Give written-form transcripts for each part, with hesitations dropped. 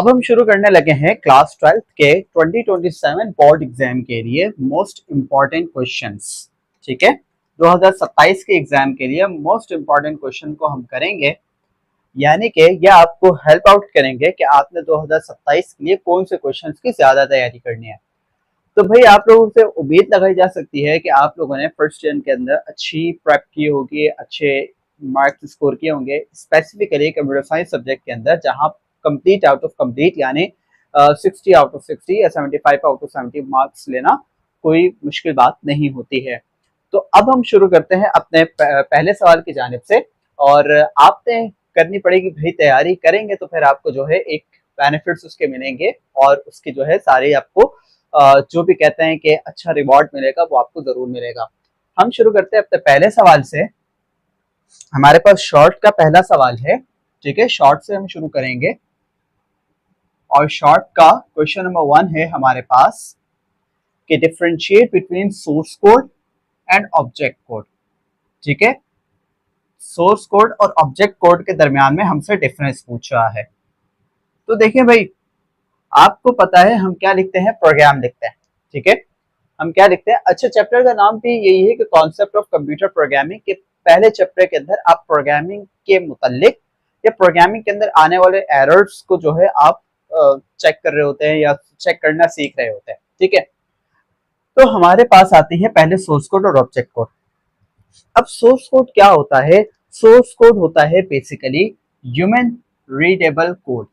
अब हम शुरू करने लगे हैं क्लास 12th के 2027 बोर्ड एग्जाम के लिए मोस्ट इम्पॉर्टेंट क्वेश्चंस। ठीक है, 2027 के एग्जाम के लिए मोस्ट इम्पॉर्टेंट क्वेश्चन को हम करेंगे, यानी कि ये आपको हेल्प आउट करेंगे कि आपने 2027 के लिए कौन से क्वेश्चंस की ज्यादा तैयारी करनी है। तो भाई आप लोगों से उम्मीद लगाई जा सकती है कि आप लोगों ने फर्स्ट ईयर के अंदर अच्छी प्रेप की होगी, अच्छे मार्क्स स्कोर किए होंगे, स्पेसिफिकली कंप्यूटर साइंस सब्जेक्ट के अंदर, जहां कंप्लीट आउट ऑफ कंप्लीट यानी 60 आउट ऑफ 60 या 75 आउट ऑफ 70 मार्क्स लेना कोई मुश्किल बात नहीं होती है। तो अब हम शुरू करते हैं अपने पहले सवाल की जानिब से, और आपने करनी पड़ेगी भाई, तैयारी करेंगे तो फिर आपको जो है एक बेनिफिट्स उसके मिलेंगे और उसके जो है सारे आपको जो भी कहते हैं कि अच्छा रिवॉर्ड मिलेगा वो आपको जरूर मिलेगा। हम शुरू करते हैं अपने पहले सवाल से। हमारे पास शॉर्ट का पहला सवाल है। ठीक है, शॉर्ट से हम शुरू करेंगे और शॉर्ट का क्वेश्चन नंबर 1 है हमारे पास कि differentiate between source code and object code. ठीक है, सोर्स कोड और ऑब्जेक्ट कोड के दरमियान में हमसे डिफरेंस पूछ रहा है। तो देखिए भाई, आपको पता है हम क्या लिखते हैं, प्रोग्राम लिखते हैं। ठीक है, हम क्या लिखते हैं, अच्छा चैप्टर का नाम भी यही है कि कॉन्सेप्ट ऑफ कंप्यूटर प्रोग्रामिंग के पहले चैप्टर के अंदर आप प्रोग्रामिंग के मुतालिक या प्रोग्रामिंग के अंदर आने वाले एरर्स को जो है आप चेक कर रहे होते हैं या चेक करना सीख रहे होते हैं। ठीक है, तो हमारे पास आती है पहले सोर्स कोड और ऑब्जेक्ट कोड। अब सोर्स कोड क्या होता है? सोर्स कोड होता है बेसिकली ह्यूमन रीडेबल कोड।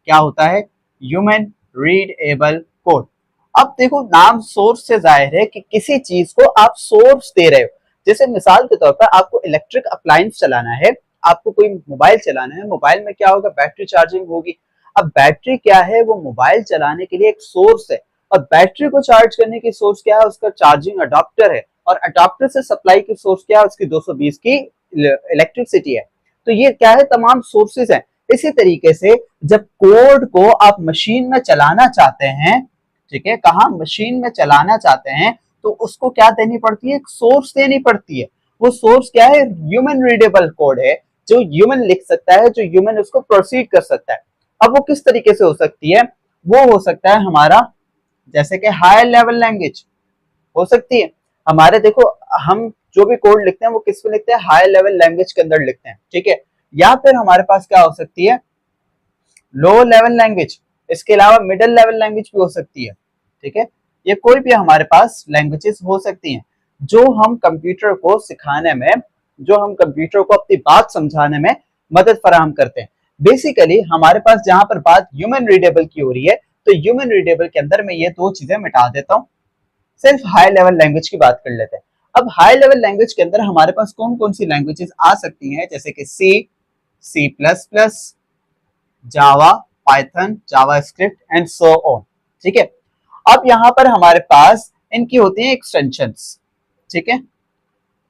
क्या होता है? Human readable code. अब देखो, नाम सोर्स से जाहिर है कि किसी चीज को आप सोर्स दे रहे हो। जैसे मिसाल के तौर पर आपको इलेक्ट्रिक अप्लायंस चलाना है, आपको कोई मोबाइल चलाना है, मोबाइल में क्या होगा, बैटरी चार्जिंग होगी। अब बैटरी क्या है, वो मोबाइल चलाने के लिए एक सोर्स है, और बैटरी को चार्ज करने की सोर्स क्या है, उसका चार्जिंग अडाप्टर है, और अडाप्टर से सप्लाई की सोर्स क्या है, उसकी 220 की इलेक्ट्रिसिटी है। तो ये क्या है, तमाम सोर्सेज है। इसी तरीके से जब कोड को आप मशीन में चलाना चाहते हैं, ठीक है, कहा मशीन में चलाना चाहते हैं, तो उसको क्या देनी पड़ती है, एक सोर्स देनी पड़ती है। वो सोर्स क्या है, ह्यूमन रीडेबल कोड है, जो ह्यूमन लिख सकता है, जो ह्यूमन उसको प्रोसीड कर सकता है। अब वो किस तरीके से हो सकती है, वो हो सकता है हमारा जैसे कि हायर लेवल लैंग्वेज हो सकती है हमारे। देखो, हम जो भी कोड लिखते हैं वो किस में लिखते हैं, हायर लेवल लैंग्वेज के अंदर लिखते हैं। ठीक है, या फिर हमारे पास क्या हो सकती है, लो लेवल लैंग्वेज। इसके अलावा मिडिल लेवल लैंग्वेज भी हो सकती है। ठीक है, ये कोई भी हमारे पास लैंग्वेजेस हो सकती हैं जो हम कंप्यूटर को सिखाने में, जो हम कंप्यूटर को अपनी बात समझाने में मदद फराहम करते हैं। बेसिकली हमारे पास जहां पर बात ह्यूमन रीडेबल की हो रही है, तो ह्यूमन रीडेबल के अंदर मैं ये दो चीजें मिटा देता हूं, सिर्फ हाई लेवल लैंग्वेज की बात कर लेते हैं। अब हाई लेवल लैंग्वेज के अंदर हमारे पास कौन कौन सी लैंग्वेजेस आ सकती हैं, जैसे कि C plus plus, Java, Python, JavaScript and so on. ठीक है, अब यहां पर हमारे पास इनकी होती हैं एक्सटेंशंस। ठीक है,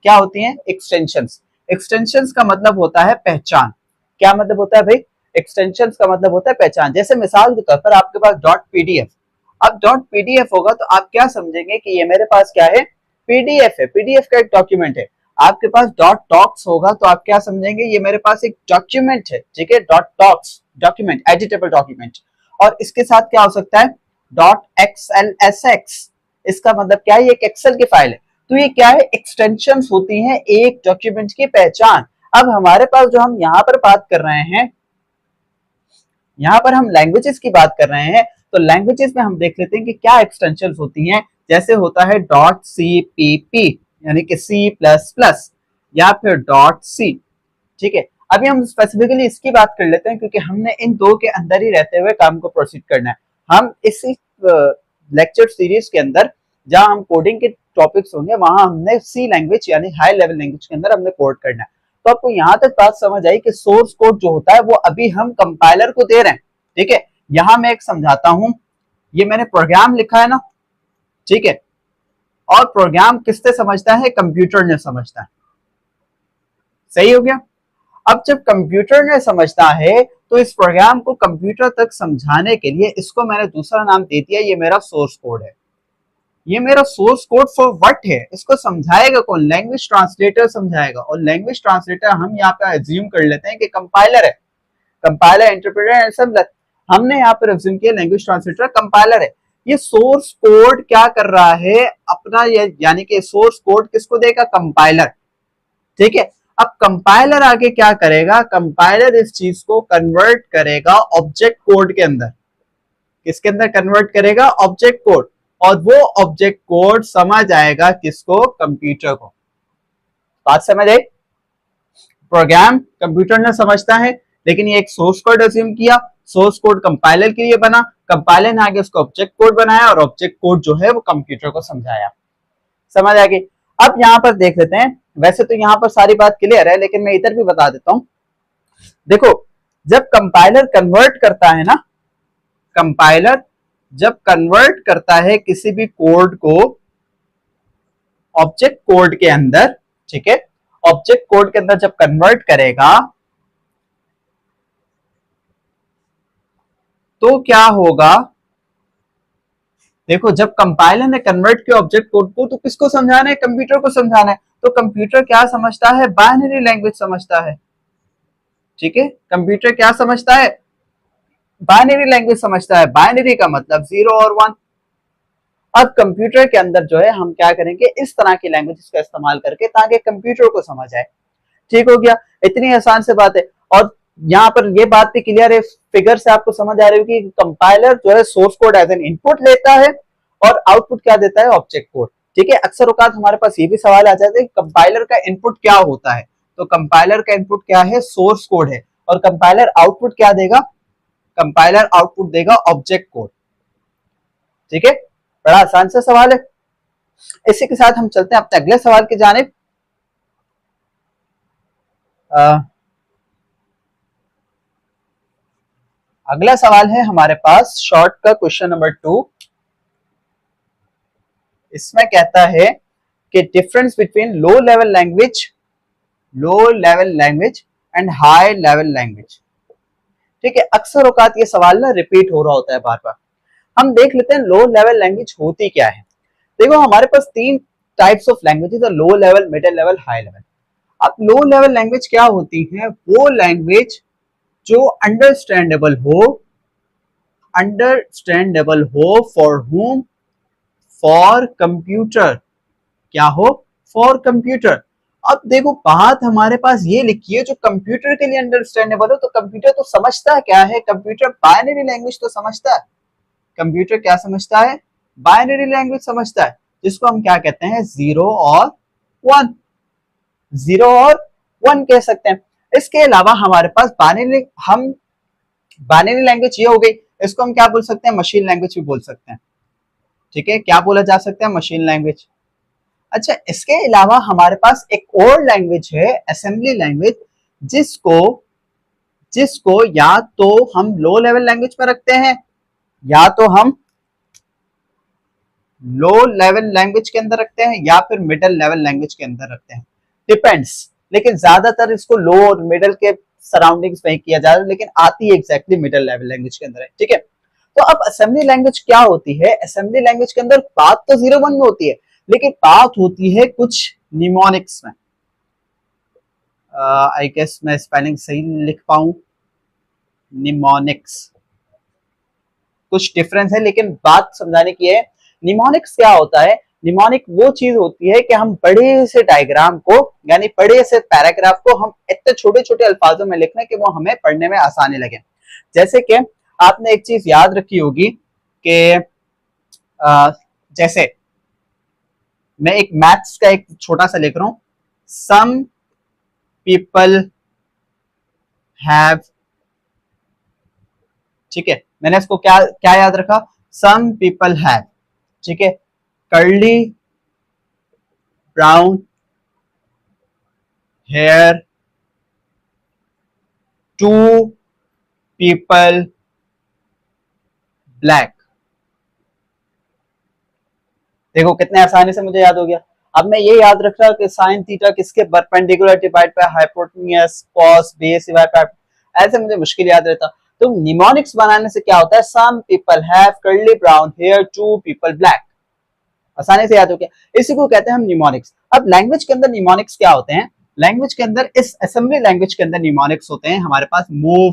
क्या होती हैं, एक्सटेंशंस। एक्सटेंशंस का मतलब होता है पहचान। क्या मतलब होता है भाई, एक्सटेंशंस का मतलब होता है पहचान। जैसे मिसाल के तौर पर आपके पास डॉट पीडीएफ, अब डॉट पीडीएफ होगा तो आप क्या समझेंगे कि ये मेरे पास क्या है, पीडीएफ है, पीडीएफ का एक डॉक्यूमेंट है। आपके पास डॉट टॉक्स होगा तो आप क्या समझेंगे, ये मेरे पास एक डॉक्यूमेंट है। ठीक है, dot talks document, editable document. और इसके साथ क्या हो सकता है, डॉट XLSX, इसका मतलब क्या है, ये एक एक्सेल की फाइल है। तो ये क्या है, एक्सटेंशंस होती हैं एक डॉक्यूमेंट की पहचान। अब हमारे पास जो हम यहाँ पर बात कर रहे हैं, यहाँ पर हम लैंग्वेजेस की बात कर रहे हैं, तो लैंग्वेजेस में हम देख लेते हैं कि क्या एक्सटेंशंस होती हैं। जैसे होता है डॉट CPP, यानी कि C++, या फिर डॉट C। ठीक है, अभी हम स्पेसिफिकली इसकी बात कर लेते हैं क्योंकि हमने इन दो के अंदर ही रहते हुए काम को प्रोसीड करना है। हम इसी लेक्चर सीरीज के अंदर जहां हम कोडिंग के टॉपिक्स होंगे, वहां हमने सी लैंग्वेज यानी हाई लेवल लैंग्वेज के अंदर हमने कोड करना है। तो आपको यहां तक बात समझ आई कि सोर्स कोड जो होता है वो अभी हम कंपाइलर को दे रहे हैं। ठीक है, यहां मैं एक समझाता हूं, ये मैंने प्रोग्राम लिखा है ना, ठीक है, और प्रोग्राम किससे समझता है, कंप्यूटर ने समझता है। सही हो गया। अब जब कंप्यूटर ने समझता है तो इस प्रोग्राम को कंप्यूटर तक समझाने के लिए इसको मैंने दूसरा नाम दे दिया, ये मेरा सोर्स कोड है। ये मेरा सोर्स कोड फॉर व्हाट है, इसको समझाएगा कौन, लैंग्वेज ट्रांसलेटर समझाएगा। और लैंग्वेज ट्रांसलेटर हम यहाँ पे अज्यूम कर लेते हैं कि कंपाइलर है, कंपाइलर, इंटरप्रेटर एंड असेंबलर। हमने यहाँ पर अज्यूम किया लैंग्वेज ट्रांसलेटर कंपाइलर है। ये सोर्स कोड क्या कर रहा है अपना, ये यानी कि सोर्स कोड किसको देगा, कंपाइलर। ठीक है, अब कंपाइलर आगे क्या करेगा, कंपाइलर इस चीज को कन्वर्ट करेगा ऑब्जेक्ट कोड के अंदर। किसके अंदर कन्वर्ट करेगा, ऑब्जेक्ट कोड। और वो ऑब्जेक्ट कोड समझ आएगा किसको, कंप्यूटर को। बात समझ आई। प्रोग्राम कंप्यूटर ने समझता है, लेकिन ये एक सोर्स कोड अज्यूम किया, सोर्स कोड कंपाइलर के लिए बना, कंपाइलर ने आगे उसको ऑब्जेक्ट कोड बनाया और ऑब्जेक्ट कोड जो है वो कंप्यूटर को समझाया। समझ आ गई। अब यहां पर देख लेते हैं, वैसे तो यहां पर सारी बात क्लियर है, लेकिन मैं इधर भी बता देता हूं। देखो, जब कंपाइलर कन्वर्ट करता है ना, कंपाइलर जब कन्वर्ट करता है किसी भी कोड को ऑब्जेक्ट कोड के अंदर, ठीक है, ऑब्जेक्ट कोड के अंदर जब कन्वर्ट करेगा तो क्या होगा, देखो जब कंपाइलर ने कन्वर्ट किया ऑब्जेक्ट कोड को तो किसको समझाना है, कंप्यूटर को समझाना है। तो कंप्यूटर क्या समझता है, बाइनरी लैंग्वेज समझता है। ठीक है, कंप्यूटर क्या समझता है, बाइनरी लैंग्वेज समझता है। बाइनरी का मतलब 0 और 1। अब कंप्यूटर के अंदर जो है हम क्या करेंगे, इस तरह की लैंग्वेज का इस्तेमाल करके ताकि कंप्यूटर को समझ आए। ठीक हो गया, इतनी आसान से बात है। और यहाँ पर ये बात भी क्लियर है, फिगर से आपको समझ आ रही होगी कि कंपाइलर जो है source code as an input लेता है और आउटपुट क्या देता है, ऑब्जेक्ट कोड। ठीक है, अक्सर औकात हमारे पास ये भी सवाल आ जाते हैं कंपाइलर का इनपुट क्या होता है। तो कंपाइलर का इनपुट क्या है, सोर्स कोड है। और कंपाइलर आउटपुट क्या देगा, कंपाइलर आउटपुट देगा ऑब्जेक्ट कोड। ठीक है, बड़ा आसान सा सवाल है। इसी के साथ हम चलते हैं अपने अगले सवाल की जानिब। अगला सवाल है हमारे पास शॉर्ट का क्वेश्चन नंबर 2। इसमें कहता है कि difference between low level language and high level language. ठीक है, अक्सर औकात ये सवाल ना रिपीट हो रहा होता है बार बार। हम देख लेते हैं लो लेवल लैंग्वेज होती क्या है। देखो हमारे पास 3 टाइप्स ऑफ लैंग्वेजेस है, low level, middle level, high level. अब लो लेवल लैंग्वेज क्या होती है, वो लैंग्वेज जो अंडरस्टैंडेबल हो फॉर हुम, फॉर कंप्यूटर। क्या हो, फॉर कंप्यूटर। अब देखो बात हमारे पास ये लिखी है जो कंप्यूटर के लिए अंडरस्टैंडेबल हो, तो कंप्यूटर तो समझता क्या है, कंप्यूटर बाइनरी लैंग्वेज तो समझता है। कंप्यूटर क्या समझता है, बाइनरी लैंग्वेज समझता है, जिसको हम क्या कहते हैं, 0 और 1। 0 और 1 कह सकते हैं। इसके अलावा हमारे पास बाइनरी लैंग्वेज ये हो गई, इसको हम क्या बोल सकते हैं, मशीन लैंग्वेज भी बोल सकते हैं। ठीक है, क्या बोला जा सकता है, मशीन लैंग्वेज। अच्छा, इसके अलावा हमारे पास एक और लैंग्वेज है, असेंबली लैंग्वेज, जिसको जिसको या तो हम लो लेवल लैंग्वेज पर रखते हैं या तो हम लो लेवल लैंग्वेज के अंदर रखते हैं या फिर मिडिल लेवल लैंग्वेज के अंदर रखते हैं, डिपेंड्स। लेकिन ज्यादातर इसको लो और मिडिल के सराउंडिंग्स में किया जा रहा है, लेकिन आती है एग्जैक्टली मिडिल लेवल लैंग्वेज के अंदर है। ठीक है, तो अब असेंबली लैंग्वेज क्या होती है, असेंबली लैंग्वेज के अंदर बात तो 0-1 में होती है, लेकिन बात होती है कुछ निमोनिक्स में। आई गेस मैं स्पेलिंग सही लिख पाऊं, निमोनिक्स। कुछ डिफरेंस है लेकिन बात समझाने की है। निमोनिक्स क्या होता है, निमोनिक वो चीज होती है कि हम बड़े से डायग्राम को, यानी बड़े से पैराग्राफ को हम इतने छोटे छोटे अल्फाजों में लिखना कि वो हमें पढ़ने में आसानी लगे। जैसे कि आपने एक चीज याद रखी होगी कि जैसे मैं एक मैथ्स का एक छोटा सा लिख रहा हूं, सम पीपल हैव। ठीक है, मैंने इसको क्या क्या याद रखा, सम पीपल हैव। ठीक है, curly brown hair, two people black. देखो कितने आसानी से मुझे याद हो गया। अब मैं ये याद रख रहा कि साइन थीटा किसके perpendicular divide by hypotenuse cos base divide by, ऐसे मुझे मुश्किल याद रहता। तो निमोनिक्स बनाने से क्या होता है, some people have curly brown hair, two people black, आसानी से याद हो गया। इसी को कहते हैं हम निमोनिक्स। अब लैंग्वेज के अंदर निमोनिक्स क्या होते हैं, लैंग्वेज के अंदर, इस असेंबली लैंग्वेज के अंदर निमोनिक्स होते हैं हमारे पास मूव,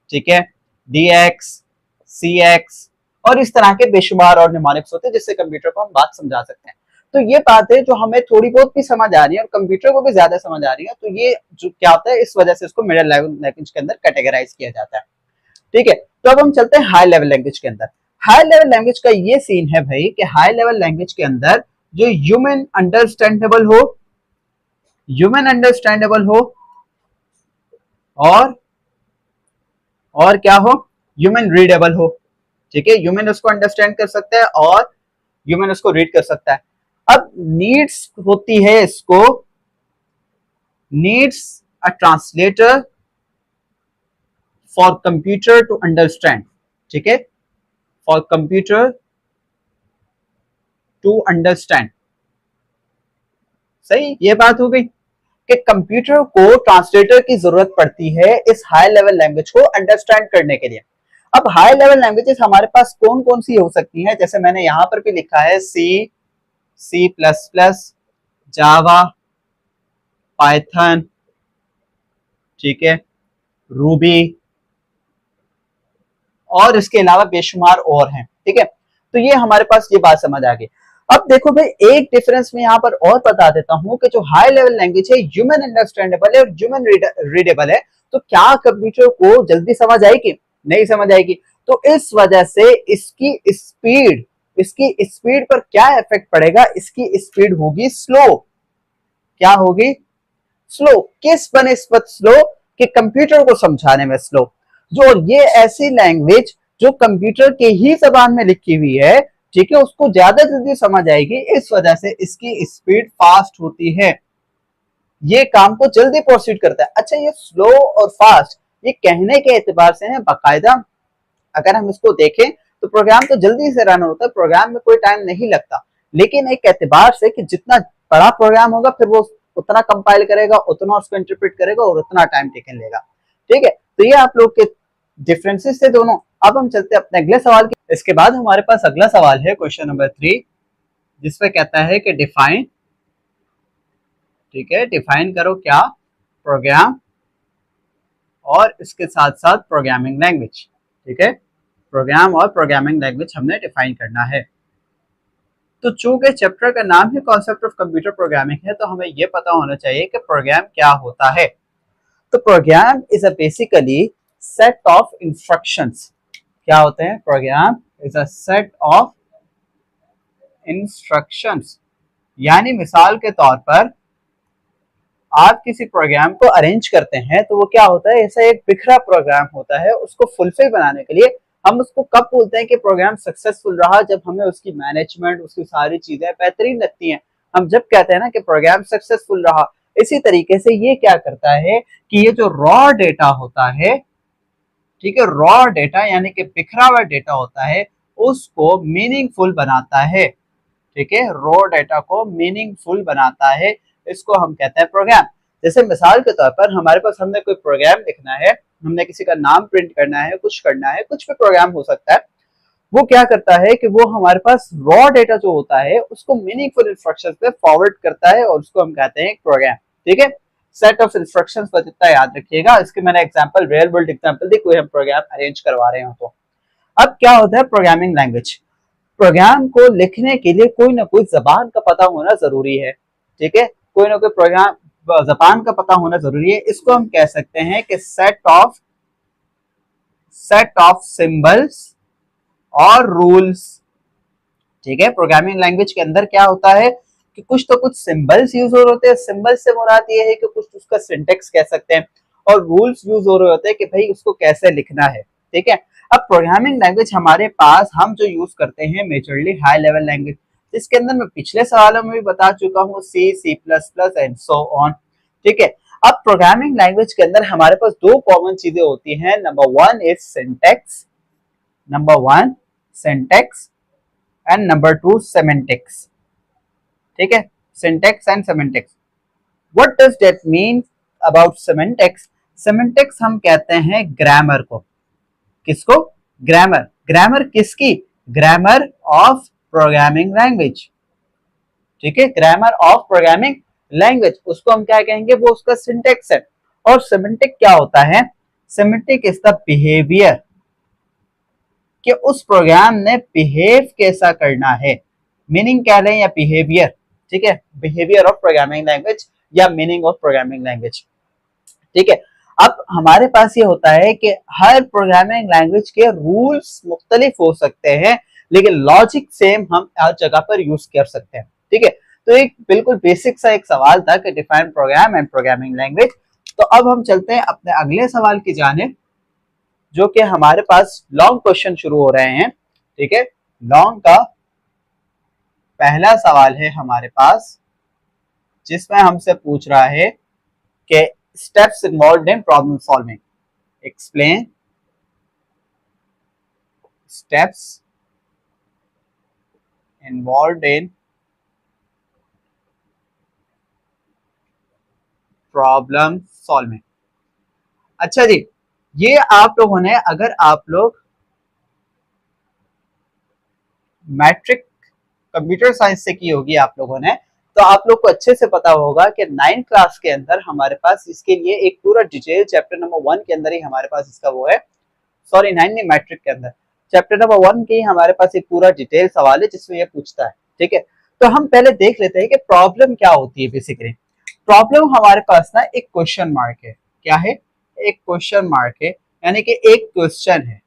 ठीक है, dx, cx और इस तरह के बेशुमार और निमोनिक्स होते हैं जिससे कंप्यूटर को हम बात समझा सकते हैं। तो ये बात है जो हमें थोड़ी बहुत भी समझ आ रही है और कंप्यूटर को भी ज्यादा समझ आ रही है, तो ये जो क्या होता है इस वजह से इसको मिडिल लेवल लैंग्वेज के अंदर कैटेगराइज किया जाता है। ठीक है, तो अब हम चलते हैं हाई लेवल लैंग्वेज के अंदर। हाई लेवल लैंग्वेज का ये सीन है भाई कि हाई लेवल लैंग्वेज के अंदर जो ह्यूमन अंडरस्टैंडेबल हो, ह्यूमन अंडरस्टैंडेबल हो और क्या हो, ह्यूमन रीडेबल हो। ठीक है, ह्यूमन उसको अंडरस्टैंड कर सकता है और ह्यूमन उसको रीड कर सकता है। अब नीड्स होती है इसको, needs a translator for computer to understand. ठीक है, फॉर कंप्यूटर टू अंडरस्टैंड। सही, ये बात हो गई कि कंप्यूटर को ट्रांसलेटर की जरूरत पड़ती है इस हाई लेवल लैंग्वेज को अंडरस्टैंड करने के लिए। अब हाई लेवल लैंग्वेजेस हमारे पास कौन कौन सी हो सकती हैं, जैसे मैंने यहां पर भी लिखा है सी, C plus plus, Java, Python, ठीक है, रूबी और इसके अलावा बेशुमार और हैं। ठीक है, तो ये हमारे पास ये बात समझ आ गई। अब देखो भाई, एक डिफरेंस में यहाँ पर और बता देता हूं कि जो हाई लेवल लैंग्वेज है ह्यूमन अंडरस्टैंडेबल है और ह्यूमन रीडेबल है, तो क्या कंप्यूटर को जल्दी समझ आएगी? नहीं समझ आएगी। तो इस वजह से इसकी स्पीड पर क्या इफेक्ट पड़ेगा? इसकी स्पीड होगी स्लो। क्या होगी? स्लो। किस बनस्पत स्लो? कि कंप्यूटर को समझाने में स्लो। जो ये ऐसी लैंग्वेज जो कंप्यूटर के ही जबान में लिखी हुई है, ठीक है, उसको ज्यादा जल्दी समझ आएगी, इस वजह से इसकी स्पीड फास्ट होती है, ये काम को जल्दी प्रोसीड करता है। अच्छा, ये स्लो और फास्ट ये कहने के एतबार से है, बाकायदा अगर हम इसको देखें तो प्रोग्राम तो जल्दी से रन होता है, प्रोग्राम में कोई टाइम नहीं लगता, लेकिन एक एतबार से कि जितना बड़ा प्रोग्राम होगा फिर वो उतना कंपाइल करेगा, उतना उसको इंटरप्रेट करेगा और उतना टाइम टेकन लेगा। ठीक है, तो ये आप लोग के डिफरेंसेस थे दोनों। अब हम चलते हैं अपने अगले सवाल की। इसके बाद हमारे पास अगला सवाल है क्वेश्चन नंबर 3, जिसपे कहता है कि डिफाइन, ठीक है, डिफाइन करो क्या? प्रोग्राम और इसके साथ साथ प्रोग्रामिंग लैंग्वेज। ठीक है, प्रोग्राम और प्रोग्रामिंग लैंग्वेज हमने डिफाइन करना है। तो चूंकि चैप्टर का नाम ही कॉन्सेप्ट ऑफ कंप्यूटर प्रोग्रामिंग है, तो हमें यह पता होना चाहिए कि प्रोग्राम क्या होता है। तो program is a basically set of instructions. क्या होते हैं? Program is a set of instructions, यानी मिसाल के तौर पर आप किसी प्रोग्राम को अरेंज करते हैं तो वो क्या होता है? ऐसा एक बिखरा प्रोग्राम होता है। उसको फुलफिल बनाने के लिए हम उसको कब बोलते हैं कि प्रोग्राम सक्सेसफुल रहा? जब हमें उसकी मैनेजमेंट, उसकी सारी चीजें बेहतरीन लगती हैं, हम जब कहते हैं ना कि प्रोग्राम सक्सेसफुल रहा। इसी तरीके से ये क्या करता है कि ये जो रॉ डेटा होता है, ठीक है, रॉ डेटा यानी कि बिखरा हुआ डेटा होता है, उसको मीनिंगफुल बनाता है। ठीक है, रॉ डेटा को मीनिंगफुल बनाता है, इसको हम कहते हैं प्रोग्राम। जैसे मिसाल के तौर पर हमारे पास, हमने कोई प्रोग्राम लिखना है, हमने किसी का नाम प्रिंट करना है, कुछ करना है, कुछ भी प्रोग्राम हो सकता है, वो क्या करता है कि वो हमारे पास रॉ डेटा जो होता है उसको मीनिंगफुल इंस्ट्रक्शंस पे फॉरवर्ड करता है और उसको हम कहते हैं एक प्रोग्राम। ठीक है, सेट ऑफ इंस्ट्रक्शंस बस इतना याद रखिएगा। इसके मैंने एग्जांपल, रियल वर्ल्ड एग्जांपल दी, कोई हम प्रोग्राम अरेंज करवा रहे हो तो। अब क्या होता है प्रोग्रामिंग लैंग्वेज? प्रोग्राम को लिखने के लिए कोई ना कोई जबान का पता होना जरूरी है। ठीक है, कोई ना कोई प्रोग्राम जबान का पता होना जरूरी है। इसको हम कह सकते हैं कि सेट ऑफ सिंबल्स और रूल्स। ठीक है, प्रोग्रामिंग लैंग्वेज के अंदर क्या होता है कि कुछ तो कुछ सिंबल्स यूज हो रहे होते हैं। सिंबल्स से मुराद ये है कि कुछ उसका सिंटेक्स कह सकते हैं, और रूल्स यूज हो रहे होते हैं कि भाई उसको कैसे लिखना है। ठीक है, अब प्रोग्रामिंग लैंग्वेज हमारे पास हम जो यूज करते हैं मेजरली हाई लेवल लैंग्वेज, इसके अंदर मैं पिछले सवालों में भी बता चुका हूँ, C, C plus plus and so on. ठीक है, अब प्रोग्रामिंग लैंग्वेज के अंदर हमारे पास दो कॉमन चीजें होती हैं। Number one is syntax, and number two semantics. ठीक है, syntax and semantics. What does that mean about semantics? Semantics हम कहते हैं ग्रामर को। किसको? ग्रामर। ग्रामर किसकी? Grammar of programming language. ठीक है, ग्रामर ऑफ प्रोग्रामिंग लैंग्वेज, उसको हम क्या कहेंगे? वो उसका सिंटेक्स है। और सेमेंटिक क्या होता है? सेमेंटिक इज द बिहेवियर, कि उस प्रोग्राम ने बिहेव कैसा करना है, मीनिंग कह लें या बिहेवियर, ठीक है, बिहेवियर ऑफ प्रोग्रामिंग लैंग्वेज या मीनिंग ऑफ प्रोग्रामिंग लैंग्वेज, ठीक है। अब हमारे पास ये होता है कि हर प्रोग्रामिंग लैंग्वेज के रूल्स मुख्तलिफ हो सकते हैं, लेकिन लॉजिक सेम हम हर जगह पर यूज कर सकते हैं, ठीक है। तो एक बिल्कुल बेसिक सा एक सवाल था कि define program and programming language. तो अब हम चलते हैं अपने अगले सवाल की जानिब, जो कि हमारे पास लॉन्ग क्वेश्चन शुरू हो रहे हैं, ठीक है। लॉन्ग का पहला सवाल है हमारे पास, जिसमें हमसे पूछ रहा है कि स्टेप्स इन्वॉल्व्ड इन problem solving, explain steps involved इन प्रॉब्लम सॉल्विंग। अच्छा जी, ये आप लोगों ने, अगर आप लोग मैट्रिक कंप्यूटर साइंस से की होगी आप लोगों ने, तो आप लोग को अच्छे से पता होगा कि 9th क्लास के अंदर हमारे पास इसके लिए एक पूरा डिटेल चैप्टर नंबर 1 के अंदर ही हमारे पास इसका वो है, सॉरी 9 नहीं, मैट्रिक के अंदर चैप्टर नंबर 1 के ही हमारे पास एक पूरा डिटेल सवाल है जिसमें ये पूछता है, ठीक है। तो हम पहले देख लेते हैं कि प्रॉब्लम क्या होती है। बेसिकली प्रॉब्लम हमारे पास ना एक क्वेश्चन मार्क है। क्या है? एक क्वेश्चन मार्क है, यानी कि एक क्वेश्चन है।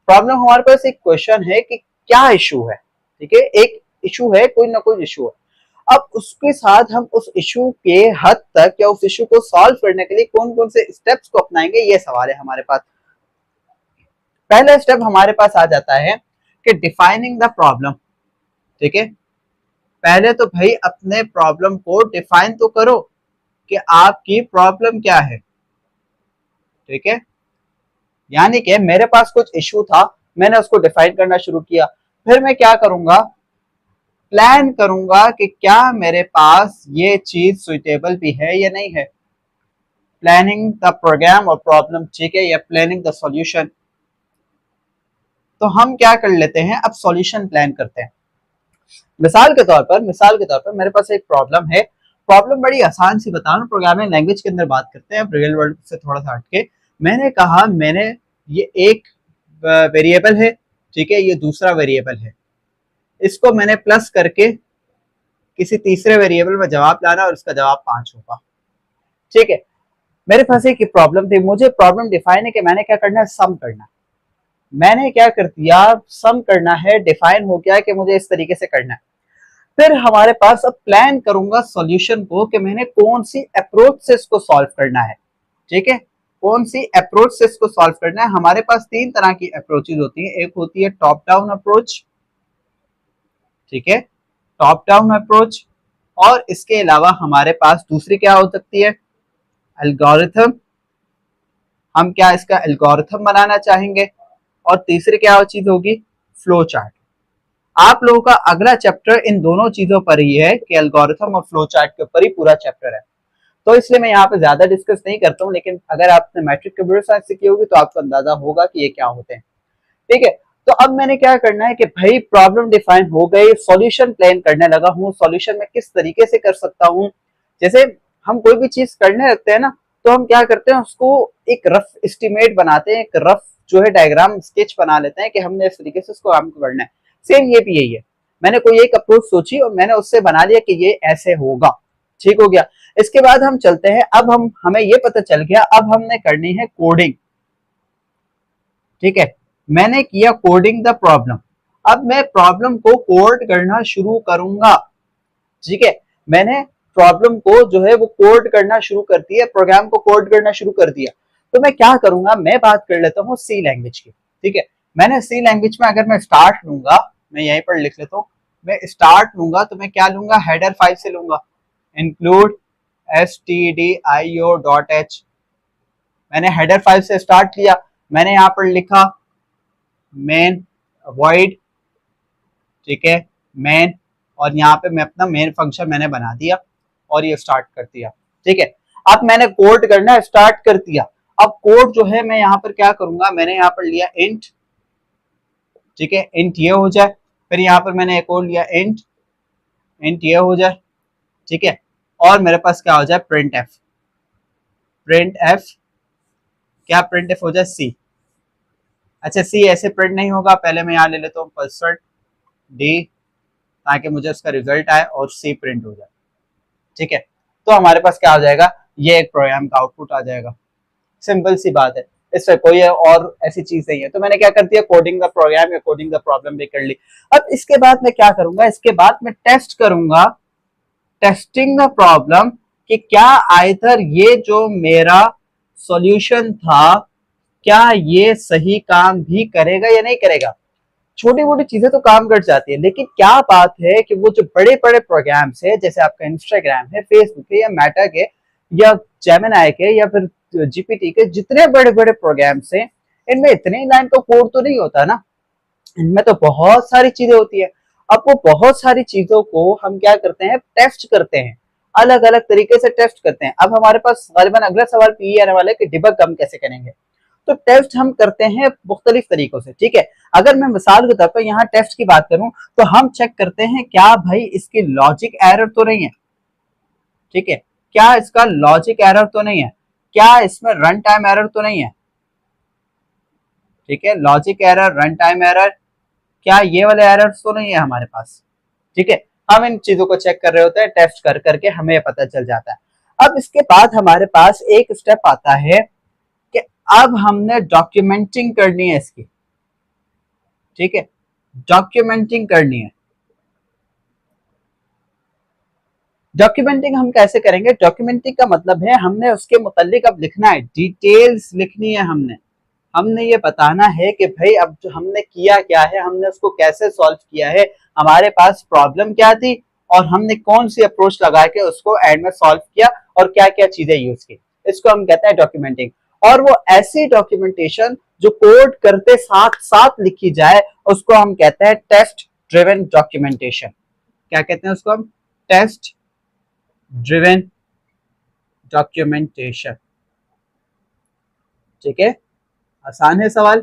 प्रॉब्लम हमारे पास एक क्वेश्चन है कि क्या इशू है, ठीक है, एक इशू है, कोई ना कोई इशू है। अब उसके साथ हम उस इशू के हद तक या उस इशू को सॉल्व करने के लिए कौन कौन से स्टेप्स को अपनाएंगे, ये सवाल है हमारे पास। पहला स्टेप हमारे पास आ जाता है कि डिफाइनिंग द प्रॉब्लम, ठीक है। पहले तो भाई अपने प्रॉब्लम को डिफाइन तो करो कि आपकी प्रॉब्लम क्या है, ठीक है। यानी कि मेरे पास कुछ इशू था, मैंने उसको डिफाइन करना शुरू किया, फिर मैं क्या करूंगा, प्लान करूंगा कि क्या मेरे पास ये चीज सुइटेबल भी है या नहीं है। प्लानिंग द प्रोग्राम और प्रॉब्लम, ठीक है, या प्लानिंग द सॉल्यूशन। तो हम क्या कर लेते हैं, अब सॉल्यूशन प्लान करते हैं। मिसाल के तौर पर मेरे पास एक प्रॉब्लम है। प्रॉब्लम बड़ी आसान सी बता रहा हूँ, प्रोग्रामिंग लैंग्वेज के अंदर बात करते हैं, रियल वर्ल्ड से थोड़ा सा हटके। मैंने कहा मैंने ये एक वेरिएबल है, ठीक है, ये दूसरा वेरिएबल है, इसको मैंने प्लस करके किसी तीसरे वेरिएबल में जवाब लाना और उसका जवाब 5 होगा, ठीक है। मेरे पास एक प्रॉब्लम थी, मुझे प्रॉब्लम डिफाइन है कि मैंने क्या करना है, सम करना। मैंने क्या कर दिया, सम करना है, डिफाइन हो गया कि मुझे इस तरीके से करना है। फिर हमारे पास अब प्लान करूंगा सॉल्यूशन को कि मैंने कौन सी अप्रोच से इसको सॉल्व करना है, ठीक है, कौन सी अप्रोच से इसको सॉल्व करना है। हमारे पास 3 तरह की अप्रोचेज होती है। एक होती है टॉप डाउन अप्रोच, ठीक है, टॉप डाउन अप्रोच। और इसके अलावा हमारे पास दूसरी क्या हो सकती है, एल्गोरिथम। हम क्या इसका एल्गोरिथम बनाना चाहेंगे। और तीसरी क्या चीज होगी, फ्लो चार्ट। आप लोगों का अगला चैप्टर इन दोनों चीजों पर ही है कि एल्गोरिथम और फ्लो चार्ट के ऊपर ही पूरा चैप्टर है। तो इसलिए मैं यहाँ पे ज्यादा डिस्कस नहीं करता हूँ, लेकिन अगर आपने मैट्रिक कंप्यूटर साइंस सीखी होगी तो आपको अंदाजा होगा कि ये क्या होते हैं, ठीक है। तो अब मैंने क्या करना है कि भाई प्रॉब्लम डिफाइन हो गई, सॉल्यूशन प्लान करने लगा हूँ। सॉल्यूशन में किस तरीके से कर सकता हूँ, जैसे हम कोई भी चीज करने लगते हैं ना, तो हम क्या करते हैं, उसको एक रफ एस्टिमेट बनाते हैं, एक रफ जो है डायग्राम स्केच बना लेते हैं कि हमने इस तरीके से उसको काम करना है। सेम ये भी यही है, मैंने कोई एक अप्रोच सोची और मैंने उससे बना लिया कि ये ऐसे होगा, ठीक हो गया। इसके बाद हम चलते हैं, अब हमें ये पता चल गया, अब हमने करनी है कोडिंग, ठीक है। मैंने किया कोडिंग द प्रॉब्लम। अब मैं प्रॉब्लम को कोड करना शुरू करूंगा, ठीक है। मैंने प्रॉब्लम को जो है वो कोड करना शुरू कर दिया, प्रोग्राम को कोड करना शुरू कर दिया। तो मैं क्या करूंगा, मैं बात कर लेता हूँ सी लैंग्वेज की, ठीक है। मैंने सी लैंग्वेज में अगर मैं स्टार्ट लूंगा, मैं यहीं पर लिख लेता हूँ, मैं स्टार्ट लूंगा तो मैं क्या लूंगा, हेडर फाइल से लूंगा, इंक्लूड stdio.h। मैंने हेडर फाइल से स्टार्ट लिया, मैंने यहाँ पर लिखा मेन वॉइड, ठीक है, मेन, और यहाँ पे मैं अपना मेन फंक्शन मैंने बना दिया और ये स्टार्ट कर दिया, ठीक है। अब मैंने कोड करना स्टार्ट कर दिया। अब कोड जो है मैं यहाँ पर क्या करूंगा, मैंने यहाँ पर लिया इंट, ठीक है, इंट ये हो जाए। फिर यहाँ पर मैंने एक और लिया इंट, इंट ये हो जाए, ठीक है। और मेरे पास क्या हो जाए, प्रिंट एफ, प्रिंट एफ क्या, प्रिंट एफ हो जाए सी, अच्छा सी ऐसे प्रिंट नहीं होगा, पहले मैं यहाँ ले लेता हूँ परसेंट डी, ताकि मुझे उसका रिजल्ट आए और सी प्रिंट हो जाए। ठीक है, तो हमारे पास क्या आ जाएगा, ये एक प्रोग्राम का आउटपुट आ जाएगा। सिंपल सी बात है, इससे कोई और ऐसी चीज नहीं है। तो मैंने क्या कर दिया, कोडिंग द प्रोग्राम या कोडिंग द प्रॉब्लम भी कर ली। अब इसके बाद मैं क्या करूंगा, इसके बाद मैं टेस्ट करूंगा, टेस्टिंग द प्रॉब्लम, कि क्या आइदर ये जो मेरा सॉल्यूशन था क्या ये सही काम भी करेगा या नहीं करेगा। छोटी मोटी चीजें तो काम कर जाती है, लेकिन क्या बात है कि वो जो बड़े बड़े प्रोग्राम्स है, जैसे आपका इंस्टाग्राम है, फेसबुक है, या मेटा के, या जेमिनाई के, या फिर जीपीटी के, जितने बड़े बड़े प्रोग्राम्स हैं, इनमें इतने लाइन का कोड तो नहीं होता ना, इनमें तो बहुत सारी चीजें होती है। अब वो बहुत सारी चीजों को हम क्या करते हैं, टेस्ट करते हैं, अलग अलग तरीके से टेस्ट करते हैं। अब हमारे पास गालिबन अगला सवाल ये आने वाला है कि डिबग हम कैसे करेंगे। तो टेस्ट हम करते हैं मुख्तलिफ तरीकों से। ठीक है, अगर मैं मिसाल के तौर पर यहाँ टेस्ट की बात करूं, तो हम चेक करते हैं क्या भाई इसकी लॉजिक एरर तो नहीं है। ठीक है, क्या इसका लॉजिक एरर तो नहीं है, क्या इसमें रन टाइम एरर तो नहीं है। ठीक है, logic error, run time error, क्या ये वाले एरर्स तो नहीं है हमारे पास। ठीक है, हम इन चीजों को चेक कर रहे होते हैं, टेस्ट कर करके हमें पता चल जाता है। अब इसके बाद हमारे पास एक स्टेप आता है कि अब हमने डॉक्यूमेंटिंग करनी है इसकी। ठीक है, डॉक्यूमेंटिंग करनी है। डॉक्यूमेंटिंग हम कैसे करेंगे, डॉक्यूमेंटिंग का मतलब है हमने उसके मुतालिक अब लिखना है, डिटेल्स लिखनी है। हमने ये बताना है कि भाई अब जो हमने किया क्या है, हमने उसको कैसे सॉल्व किया है, हमारे पास प्रॉब्लम क्या थी और हमने कौन सी अप्रोच लगा के उसको एंड में सॉल्व किया और क्या क्या चीजें यूज की। इसको हम कहते हैं डॉक्यूमेंटिंग। और वो ऐसी डॉक्यूमेंटेशन जो कोड करते साथ साथ लिखी जाए, उसको हम कहते हैं टेस्ट ड्रिवन डॉक्यूमेंटेशन। क्या कहते हैं उसको हम, टेस्ट ड्रिवन डॉक्यूमेंटेशन। ठीक है, आसान है सवाल,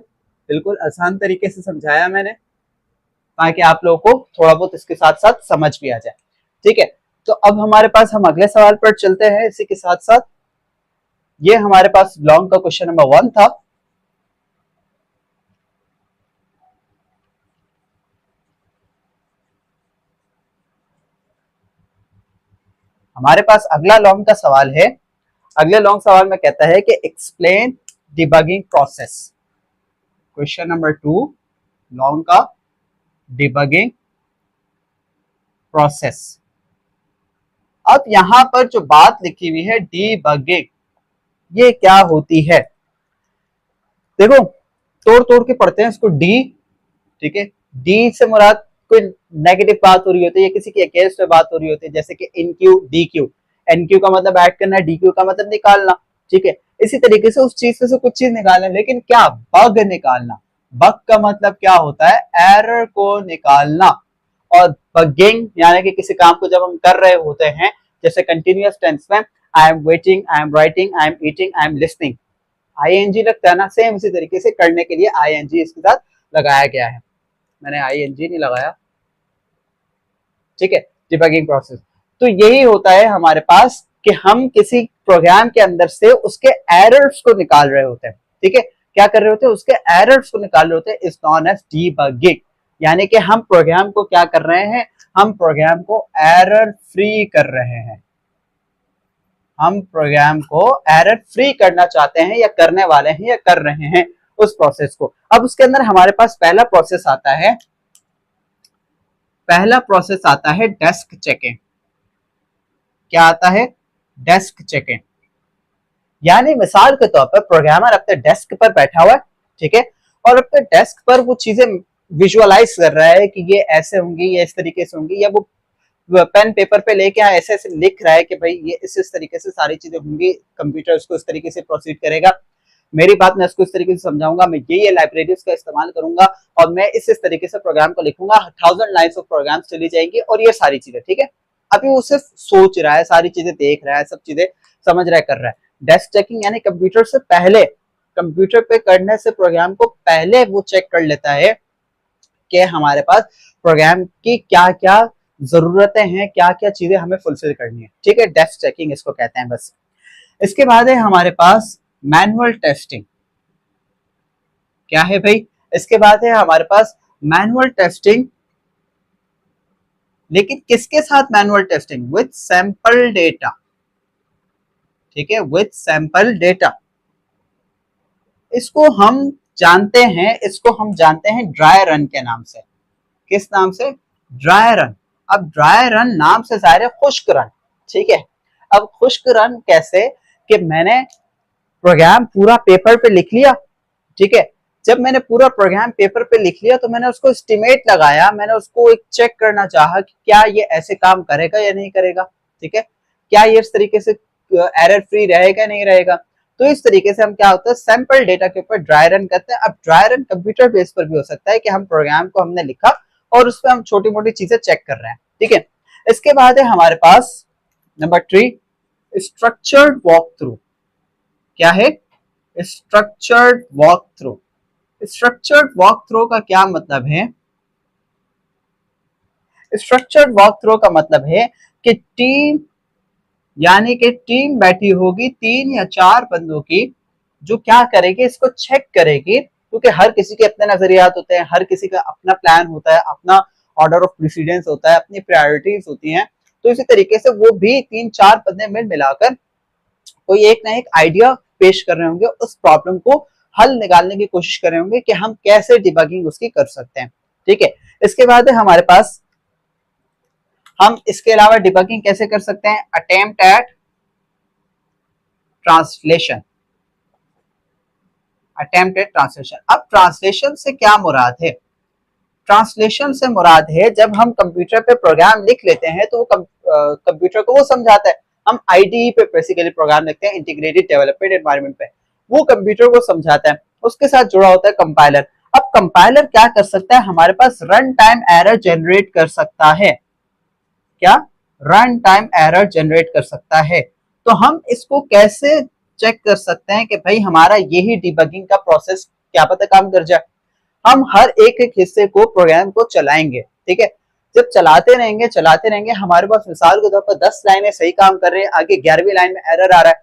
बिल्कुल आसान तरीके से समझाया मैंने, ताकि आप लोगों को थोड़ा बहुत इसके साथ साथ समझ भी आ जाए। ठीक है, तो अब हमारे पास हम अगले सवाल पर चलते हैं। इसी के साथ साथ ये हमारे पास लॉन्ग का क्वेश्चन नंबर 1 था। हमारे पास अगला लॉन्ग का सवाल है। अगले लॉन्ग सवाल में कहता है कि explain debugging process. Question number 2 long का, डिबगिंग प्रोसेस। अब यहां पर जो बात लिखी हुई है डिबगिंग, ये क्या होती है, देखो तोड़ तोड़ के पढ़ते हैं इसको। डी, ठीक है, डी से मुराद कोई नेगेटिव बात हो रही होती है, किसी के अगेंस्ट में बात हो रही होती है, जैसे कि in Q D Q. N Q का मतलब ऐड करना, डी क्यू का मतलब निकालना। ठीक है, इसी तरीके से उस चीज से कुछ चीज निकालना, लेकिन क्या, बग निकालना। बग का मतलब क्या होता है, एरर को निकालना। और बगिंग यानी कि किसी काम को जब हम कर रहे होते हैं, जैसे कंटिन्यूअस टेंस में I am waiting, I am writing, I am eating, I am listening, ING लगता है ना, सेम इसी तरीके से करने के लिए आईएनजी इसके साथ लगाया गया है। मैंने आईएनजी नहीं लगाया। ठीक है, डिबगिंग प्रोसेस। तो यही होता है हमारे पास कि हम किसी प्रोग्राम के अंदर से उसके एरर्स को निकाल रहे होते हैं। ठीक है, क्या कर रहे होते हैं, उसके एरर्स को निकाल रहे होते हैं, इज नॉन एज डिबगिंग। यानी कि हम प्रोग्राम को क्या कर रहे हैं, हम प्रोग्राम को एरर फ्री कर रहे हैं। हम प्रोग्राम को एरर फ्री करना चाहते हैं, या करने वाले हैं, या कर रहे हैं उस प्रोसेस को। अब उसके अंदर हमारे पास पहला प्रोसेस आता है, पहला प्रोसेस आता है डेस्क चेकिंग। क्या आता है, डेस्क चेकिंग। यानी मिसाल के तौर पर प्रोग्रामर अपने डेस्क पर बैठा हुआ है, ठीक है, और अपने डेस्क पर वो चीजें विजुअलाइज कर रहा है कि ये ऐसे होंगी, या इस तरीके से होंगी, या वो पेन पेपर पे लेके ऐसे ऐसे लिख रहा है कि भाई ये इस तरीके से सारी चीजें होंगी, कंप्यूटर उसको इस तरीके से प्रोसीड करेगा। मेरी बात मैं इसको इस तरीके से समझाऊंगा, मैं ये लाइब्रेरीज का इस्तेमाल करूंगा और मैं इस तरीके से प्रोग्राम को लिखूंगा, 1000 लाइन्स ऑफ प्रोग्राम चली जाएंगी और ये सारी चीजें। ठीक है, अभी वो सिर्फ सोच रहा है, सारी चीजें देख रहा है, सब चीजें समझ रहा है, कर रहा है। डेस्क चेकिंग यानी कंप्यूटर से पहले, कंप्यूटर पे करने से प्रोग्राम को पहले वो चेक कर लेता है कि हमारे पास प्रोग्राम की क्या क्या जरूरतें हैं, क्या क्या चीजें हमें फुलफिल करनी है। ठीक है, डेस्क चेकिंग इसको कहते हैं बस। इसके बाद है हमारे पास मैनुअल टेस्टिंग। क्या है भाई, इसके बाद है हमारे पास मैनुअल टेस्टिंग, लेकिन किसके साथ manual testing? With sample data, ठीक है, विथ सैंपल डेटा। इसको हम जानते हैं ड्राई रन के नाम से। किस नाम से? Dry run. अब ड्राई रन नाम से जाहिर है खुश्क रन, ठीक है। अब खुश्क रन कैसे? कि मैंने प्रोग्राम पूरा पेपर पे लिख लिया, ठीक है। जब मैंने पूरा प्रोग्राम पेपर पे लिख लिया तो मैंने उसको एस्टिमेट लगाया, मैंने उसको एक चेक करना चाहा कि क्या ये ऐसे काम करेगा या नहीं करेगा, ठीक है, क्या ये इस तरीके से एरर फ्री रहेगा नहीं रहेगा। तो इस तरीके से हम क्या होता है सैंपल डेटा के ऊपर ड्राई रन करते हैं। अब ड्राई रन कंप्यूटर बेस पर भी हो सकता है कि हम प्रोग्राम को हमने लिखा और उस पर हम छोटी मोटी चीजें चेक कर रहे हैं, ठीक है। इसके बाद है हमारे पास नंबर 3 स्ट्रक्चर्ड वॉक थ्रू। क्या है? Structured walk through. Structured walk through का क्या मतलब है? स्ट्रक्चर्ड वॉक थ्रू का मतलब है कि टीम, यानी कि टीम बैठी होगी 3 या 4 बंदों की, जो क्या करेगी, इसको चेक करेगी, क्योंकि हर किसी के अपने नजरियात होते हैं, हर किसी का अपना प्लान होता है, अपना ऑर्डर ऑफ प्रेसिडेंस होता है, अपनी प्रायोरिटीज होती हैं। तो इसी तरीके से वो भी 3-4 बंदे मिलाकर कोई एक ना एक आइडिया पेश कर रहे होंगे, उस प्रॉब्लम को हल निकालने की कोशिश कर रहे होंगे कि हम कैसे डिबगिंग उसकी कर सकते हैं, ठीक है। इसके बाद है हमारे पास, हम इसके अलावा डिबगिंग कैसे कर सकते हैं? Attempt at translation. Attempt at translation. अब ट्रांसलेशन से क्या मुराद है? ट्रांसलेशन से मुराद है जब हम कंप्यूटर पे प्रोग्राम लिख लेते हैं तो कंप्यूटर को वो समझाता है। हम आईडीई पे बेसिकली प्रोग्राम लिखते हैं, इंटीग्रेटेड डेवलपमेंट एनवायरनमेंट पे, वो कंप्यूटर को समझाता है, उसके साथ जुड़ा होता है कंपाइलर। अब कंपाइलर क्या कर सकता है? हमारे पास रन टाइम एरर जनरेट कर सकता है। क्या? रन टाइम एरर जनरेट कर सकता है। तो हम इसको कैसे चेक कर सकते हैं कि भाई हमारा यही डिबगिंग का प्रोसेस क्या पता काम कर जाए? हम हर एक एक हिस्से को प्रोग्राम को चलाएंगे, ठीक है। जब चलाते रहेंगे हमारे पास मिसाल के तौर पर 10 लाइनें सही काम कर रहे हैं, आगे 11वीं लाइन में एरर आ रहा है,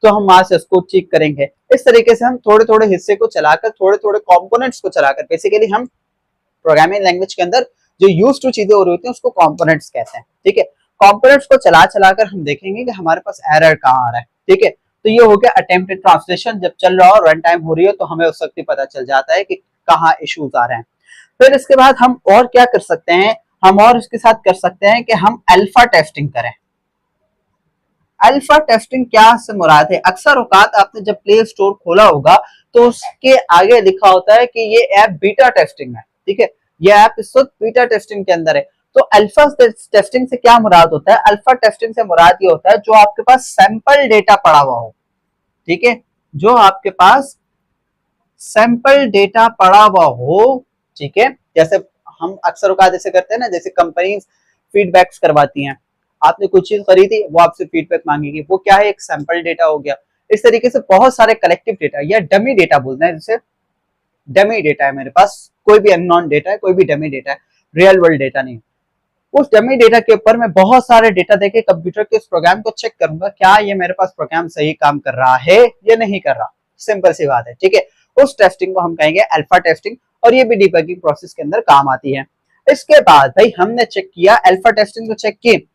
तो हम वहां से उसको ठीक करेंगे। इस तरीके से हम थोड़े थोड़े हिस्से को चलाकर, थोड़े थोड़े कंपोनेंट्स को चलाकर, बेसिकली हम प्रोग्रामिंग लैंग्वेज के अंदर जो यूज टू चीजें हो रही होती हैं उसको कंपोनेंट्स कहते हैं, ठीक है। कंपोनेंट्स को चला चलाकर हम देखेंगे कि हमारे पास एरर कहाँ आ रहा है, ठीक है। तो ये हो गया अटेम्प्टेड ट्रांसलेशन। जब चल रहा हो, रन टाइम हो रही है, तो हमें उस वक्त पता चल जाता है कि कहाँ इश्यूज आ रहे हैं। फिर इसके बाद हम और क्या कर सकते हैं? हम और इसके साथ कर सकते हैं कि हम अल्फा टेस्टिंग करें। अल्फा टेस्टिंग क्या से मुराद है? अक्सर औकात आपने जब प्ले स्टोर खोला होगा तो उसके आगे लिखा होता है कि ये ऐप बीटा टेस्टिंग है, ठीक है, ये ऐप इस वक्त बीटा टेस्टिंग के अंदर है। तो अल्फा टेस्टिंग से क्या मुराद होता है? अल्फा टेस्टिंग से मुराद ये होता है जो आपके पास सैंपल डेटा पड़ा हुआ हो, ठीक है, जो आपके पास सैंपल डेटा पड़ा हुआ हो, ठीक है। जैसे हम अक्सर औकात जैसे करते हैं ना, जैसे कंपनी फीडबैक्स करवाती हैं, आपने कुछ चीज खरीदी, वो आपसे फीडबैक मांगेगी, वो क्या है? एक सैंपल डेटा हो गया। इस तरीके से बहुत सारे कलेक्टिव डेटा या डमी डेटा बोलते हैं, जैसे डमी डेटा है मेरे पास, कोई भी अननोन डेटा है, कोई भी डमी डेटा है, रियल वर्ल्ड डेटा नहीं। उस डमी डेटा के ऊपर मैं बहुत सारे डेटा देके कंप्यूटर के उस प्रोग्राम को चेक करूंगा, क्या ये मेरे पास प्रोग्राम सही काम कर रहा है या नहीं कर रहा। सिंपल सी बात है, ठीक है। उस टेस्टिंग को हम कहेंगे अल्फा टेस्टिंग, और ये भी डिबगिंग प्रोसेस के अंदर काम आती है। इसके बाद भाई हमने चेक किया, अल्फा टेस्टिंग तो चेक की,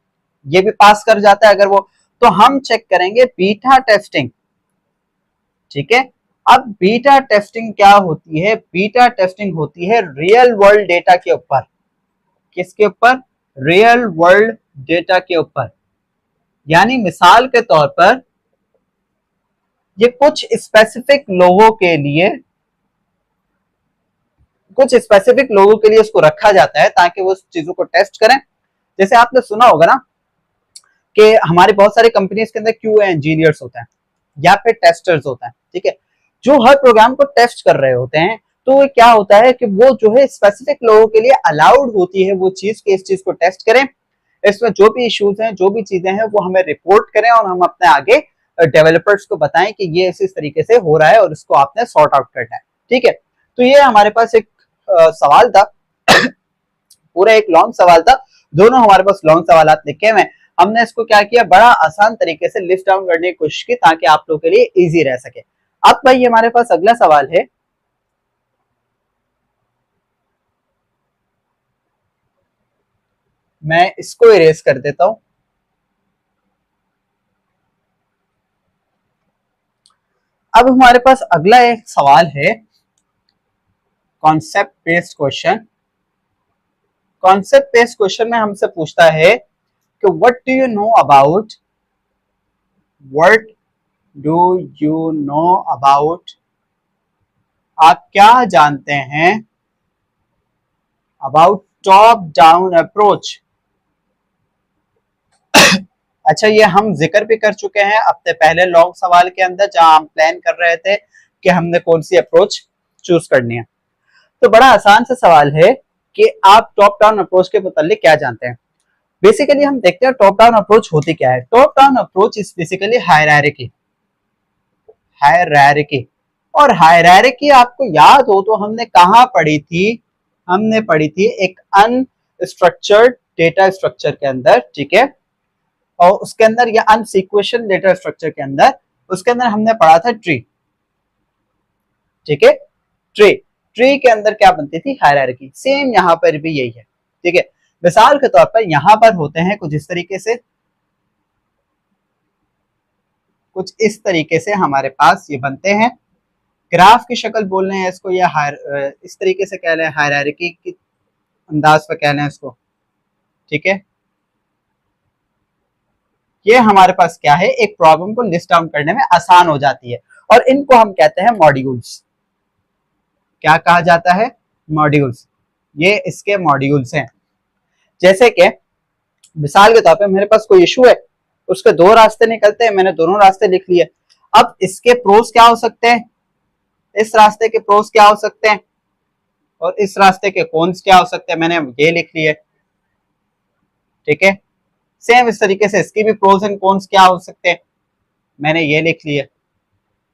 ये भी पास कर जाता है अगर वो, तो हम चेक करेंगे बीटा टेस्टिंग, ठीक है। अब बीटा टेस्टिंग क्या होती है? बीटा टेस्टिंग होती है रियल वर्ल्ड डेटा के ऊपर। किसके ऊपर? रियल वर्ल्ड डेटा के ऊपर। यानी मिसाल के तौर पर ये कुछ स्पेसिफिक लोगों के लिए, इसको रखा जाता है ताकि वो चीजों को टेस्ट करें। जैसे आपने सुना होगा ना कि हमारे बहुत सारी कंपनीज के अंदर क्यूए इंजीनियर्स होते हैं या फिर टेस्टर्स होते हैं, ठीक है, जो हर प्रोग्राम को टेस्ट कर रहे होते हैं। तो क्या होता है कि वो जो है स्पेसिफिक लोगों के लिए अलाउड होती है वो चीज कि इस चीज को टेस्ट करें, इसमें जो भी इश्यूज हैं, जो भी चीजें हैं, वो हमें रिपोर्ट करें और हम अपने आगे डेवलपर्स को बताएं कि ये इस तरीके से हो रहा है और इसको आपने सॉर्ट आउट करना है, ठीक है। तो ये हमारे पास एक सवाल था पूरा एक लॉन्ग सवाल था, दोनों हमारे पास लॉन्ग सवाल लिखे हुए हैं। हमने इसको क्या किया, बड़ा आसान तरीके से लिस्ट डाउन करने की कोशिश की ताकि आप लोगों के लिए इजी रह सके। अब भाई हमारे पास अगला सवाल है, मैं इसको इरेज कर देता हूं। अब हमारे पास अगला एक सवाल है concept based question. Concept based question में हमसे पूछता है कि what do you know about, आप क्या जानते हैं अबाउट टॉप डाउन अप्रोच। अच्छा, ये हम जिक्र भी कर चुके हैं अपने पहले लॉन्ग सवाल के अंदर, जहां हम प्लान कर रहे थे कि हमने कौन सी अप्रोच चूज करनी है। तो बड़ा आसान सा सवाल है कि आप टॉप डाउन अप्रोच के मुतालिक क्या जानते हैं। बेसिकली हम देखते हैं टॉप डाउन अप्रोच होती क्या है। Top down approach is basically hierarchy. और हायरार्की आपको याद हो तो हमने कहाँ पढ़ी थी, हमने पढ़ी थी एक अनस्ट्रक्चर्ड डेटा स्ट्रक्चर के अंदर, ठीक है, और उसके अंदर या अनसीक्वेंशियल डेटा स्ट्रक्चर के अंदर, उसके अंदर हमने पढ़ा था ट्री, ठीक है। ट्री के अंदर क्या बनती थी, हायरार्की। सेम यहां पर भी यही है, ठीक है। मिसाल के तौर पर यहां पर होते हैं कुछ इस तरीके से, कुछ इस तरीके से हमारे पास ये बनते हैं, ग्राफ की शक्ल बोल रहे हैं इसको, या इस तरीके से कह रहे हैं, हायरार्की की अंदाज पर कह रहे हैं इसको, ठीक है। ये हमारे पास क्या है, एक प्रॉब्लम को लिस्ट डाउन करने में आसान हो जाती है, और इनको हम कहते हैं मॉड्यूल्स। क्या कहा जाता है, मॉड्यूल्स। ये इसके मॉड्यूल्स हैं। जैसे कि मिसाल के तौर पे मेरे पास कोई इशू है, उसके दो रास्ते निकलते हैं, मैंने दोनों रास्ते लिख लिए। अब इसके प्रोस क्या हो सकते हैं, इस रास्ते के प्रोस क्या हो सकते हैं, और इस रास्ते के कॉन्स क्या हो सकते हैं, मैंने ये लिख लिए, ठीक है। सेम इस तरीके से इसकी भी प्रोस एंड कॉन्स क्या हो सकते हैं, मैंने ये लिख लिए।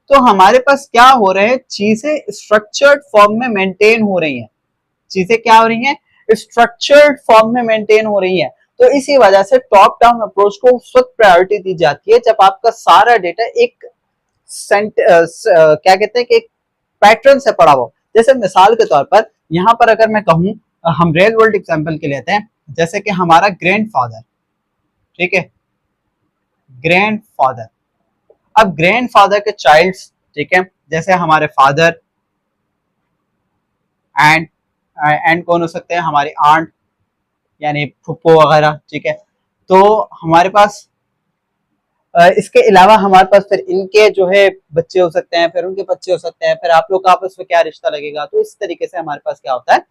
तो हमारे पास क्या हो रहे हैं, चीजें स्ट्रक्चर्ड फॉर्म में मेंटेन हो रही हैं। चीजें क्या हो रही हैं, स्ट्रक्चर्ड फॉर्म में मेंटेन हो रही हैं। तो इसी वजह से टॉप डाउन अप्रोच को उस वक्त प्रायोरिटी दी जाती है जब आपका सारा डेटा एक क्या कहते हैं कि एक पैटर्न से पड़ा हो। जैसे मिसाल के तौर पर यहां पर अगर मैं कहूं, हम रियल वर्ल्ड एग्जांपल के लेते हैं, जैसे कि हमारा ग्रैंडफादर, ठीक है, ग्रैंडफादर। अब ग्रैंडफादर के चाइल्ड्स, ठीक है, जैसे हमारे फादर एंड कौन हो सकते हैं, हमारी आंट यानी फुप्पो वगैरह, ठीक है। तो हमारे पास इसके अलावा हमारे पास फिर इनके जो है बच्चे हो सकते हैं, फिर उनके बच्चे हो सकते हैं, फिर आप लोग का आपस में क्या रिश्ता लगेगा। तो इस तरीके से हमारे पास क्या होता है,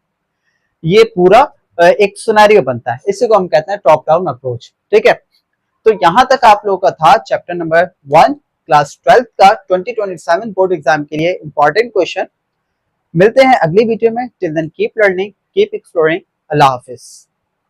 ये पूरा एक सिनेरियो बनता है। इसी को हम कहते हैं टॉप डाउन अप्रोच, ठीक है। तो यहां तक आप लोगों का था चैप्टर नंबर 1 क्लास 12 का 2027 बोर्ड एग्जाम के लिए इंपॉर्टेंट क्वेश्चन। मिलते हैं अगली वीडियो में। Till then keep learning, keep exploring. अल्लाह हाफिज।